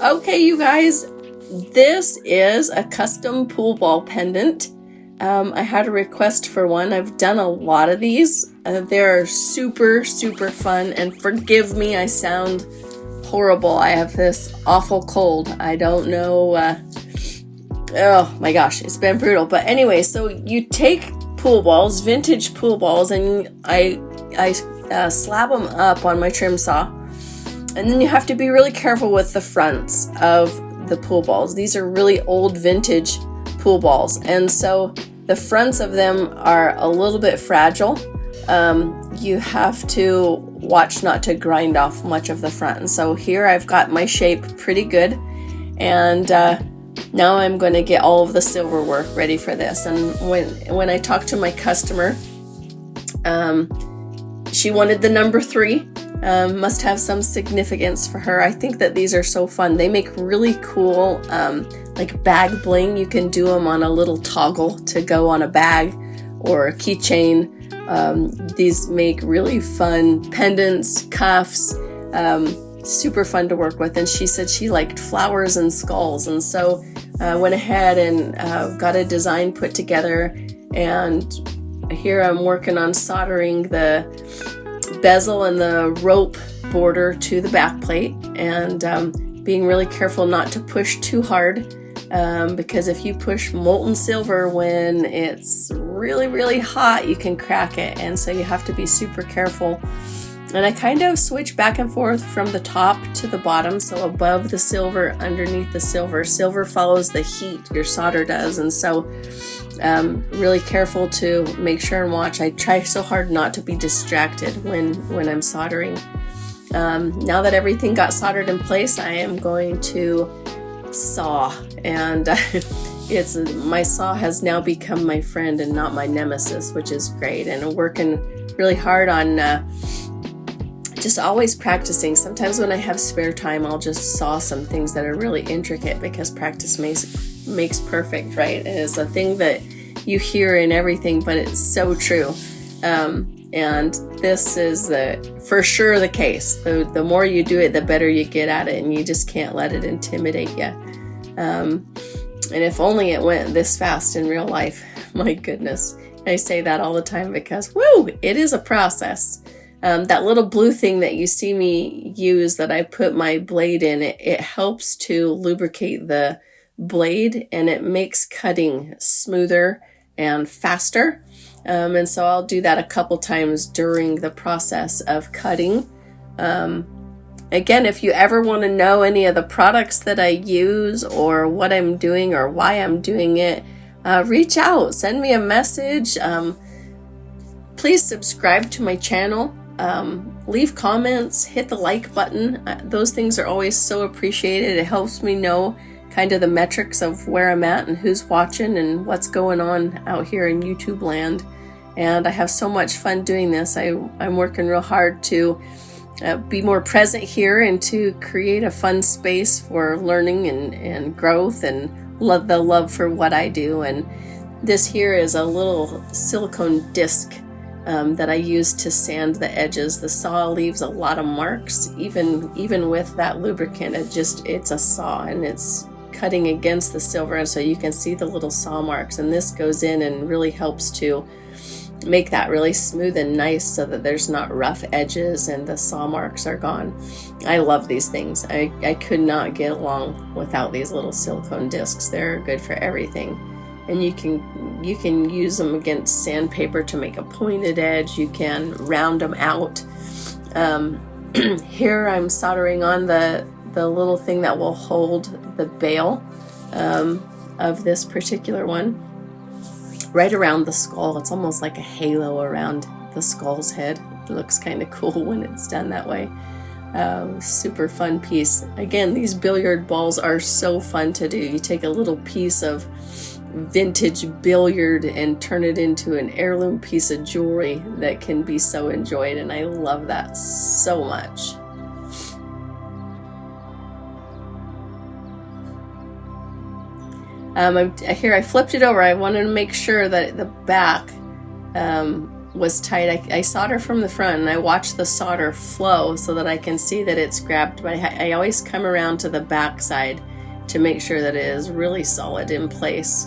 Okay, you guys, this is a custom pool ball pendant. I had a request for one. I've done a lot of these. They're super, super fun, and forgive me, I sound horrible. I have this awful cold. I don't know. Oh my gosh, it's been brutal. But anyway, so you take pool balls, vintage pool balls, and I slab them up on my trim saw. And then you have to be really careful with the fronts of the pool balls. These are really old vintage pool balls. And so the fronts of them are a little bit fragile. You have to watch not to grind off much of the front. And so here I've got my shape pretty good. And now I'm going to get all of the silver work ready for this. And when I talked to my customer, she wanted the number 3. Must have some significance for her. I think that these are so fun. They make really cool like bag bling. You can do them on a little toggle to go on a bag or a keychain. These make really fun pendants, cuffs, super fun to work with. And she said she liked flowers and skulls, and so I went ahead and got a design put together. And here I'm working on soldering the bezel and the rope border to the back plate, and being really careful not to push too hard, because if you push molten silver when it's really, really hot, you can crack it, and so you have to be super careful. And I kind of switch back and forth from the top to the bottom, so above the silver, underneath the silver. Silver follows the heat, your solder does, and so really careful to make sure and watch. I try so hard not to be distracted when I'm soldering. Now that everything got soldered in place, I am going to saw, and my saw has now become my friend and not my nemesis, which is great. And I'm working really hard on just always practicing. Sometimes when I have spare time, I'll just saw some things that are really intricate, because practice makes perfect, right? It is a thing that you hear in everything, but it's so true. And this is for sure the case. The more you do it, the better you get at it, and you just can't let it intimidate you. And if only it went this fast in real life, my goodness. I say that all the time because, it is a process. That little blue thing that you see me use that I put my blade in, it helps to lubricate the blade, and it makes cutting smoother and faster. And so I'll do that a couple times during the process of cutting. Again, if you ever want to know any of the products that I use or what I'm doing or why I'm doing it, reach out, send me a message. Please subscribe to my channel. Leave comments, hit the like button. Those things are always so appreciated. It helps me know kind of the metrics of where I'm at and who's watching and what's going on out here in YouTube land. And I have so much fun doing this. I'm working real hard to be more present here and to create a fun space for learning and growth and the love for what I do. And this here is a little silicone disc that I use to sand the edges. The saw leaves a lot of marks, even with that lubricant. It's a saw, and it's cutting against the silver, and so you can see the little saw marks. And this goes in and really helps to make that really smooth and nice, so that there's not rough edges and the saw marks are gone. I love these things. I could not get along without these little silicone discs. They're good for everything. And you can use them against sandpaper to make a pointed edge. You can round them out. Here I'm soldering on the little thing that will hold the bail of this particular one right around the skull. It's almost like a halo around the skull's head. It looks kind of cool when it's done that way. Super fun piece. Again, these billiard balls are so fun to do. You take a little piece of vintage billiard and turn it into an heirloom piece of jewelry that can be so enjoyed, and I love that so much. Here I flipped it over. I wanted to make sure that the back was tight. I solder from the front and I watch the solder flow so that I can see that it's grabbed, but I always come around to the back side to make sure that it is really solid in place.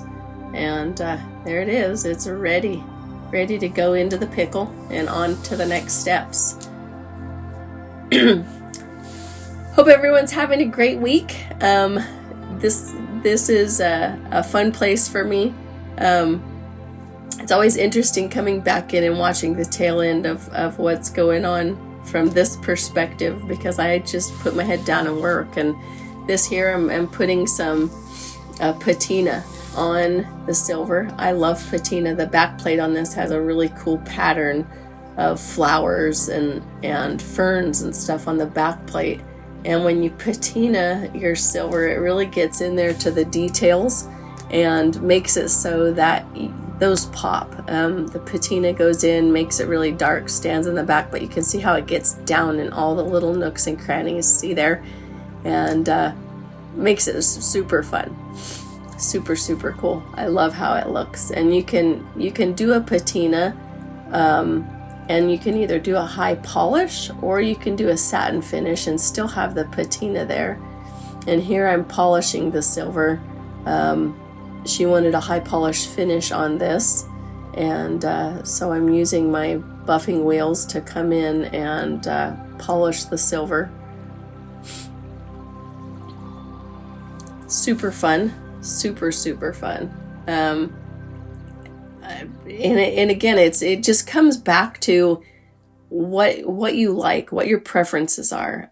And there it is. It's ready to go into the pickle and on to the next steps. Hope everyone's having a great week. This is a fun place for me. It's always interesting coming back in and watching the tail end of what's going on from this perspective, because I just put my head down and work. And this here, I'm putting some patina on the silver. I love patina. The back plate on this has a really cool pattern of flowers and ferns and stuff on the back plate. And when you patina your silver, it really gets in there to the details and makes it so that those pop. The patina goes in, makes it really dark, stands in the back, but you can see how it gets down in all the little nooks and crannies, see there? And makes it super fun. Super, super cool. I love how it looks. And you can do a patina, and you can either do a high polish or you can do a satin finish and still have the patina there. And here I'm polishing the silver. She wanted a high polish finish on this, and so I'm using my buffing wheels to come in and polish the silver. Super fun. Super, super fun. And again, it just comes back to what you like, what your preferences are.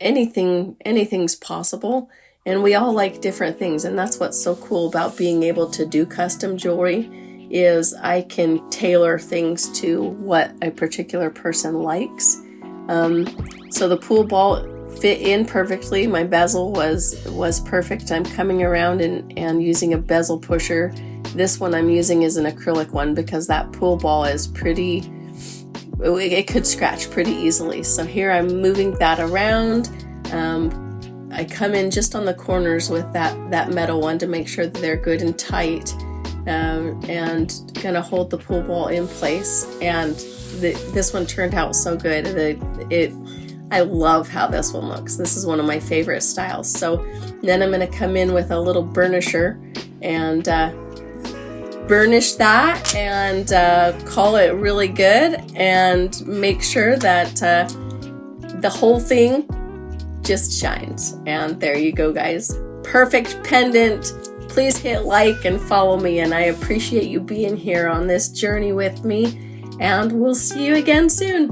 Anything's possible, and we all like different things, and that's what's so cool about being able to do custom jewelry, is I can tailor things to what a particular person likes. So the pool ball fit in perfectly. My bezel was perfect. I'm coming around and using a bezel pusher. This one I'm using is an acrylic one because that pool ball is pretty, it could scratch pretty easily. So here I'm moving that around. I come in just on the corners with that metal one to make sure that they're good and tight, and gonna hold the pool ball in place. And this one turned out so good. I love how this one looks. This is one of my favorite styles. So then I'm gonna come in with a little burnisher and burnish that and call it really good, and make sure that the whole thing just shines. And there you go, guys. Perfect pendant. Please hit like and follow me, and I appreciate you being here on this journey with me, and we'll see you again soon.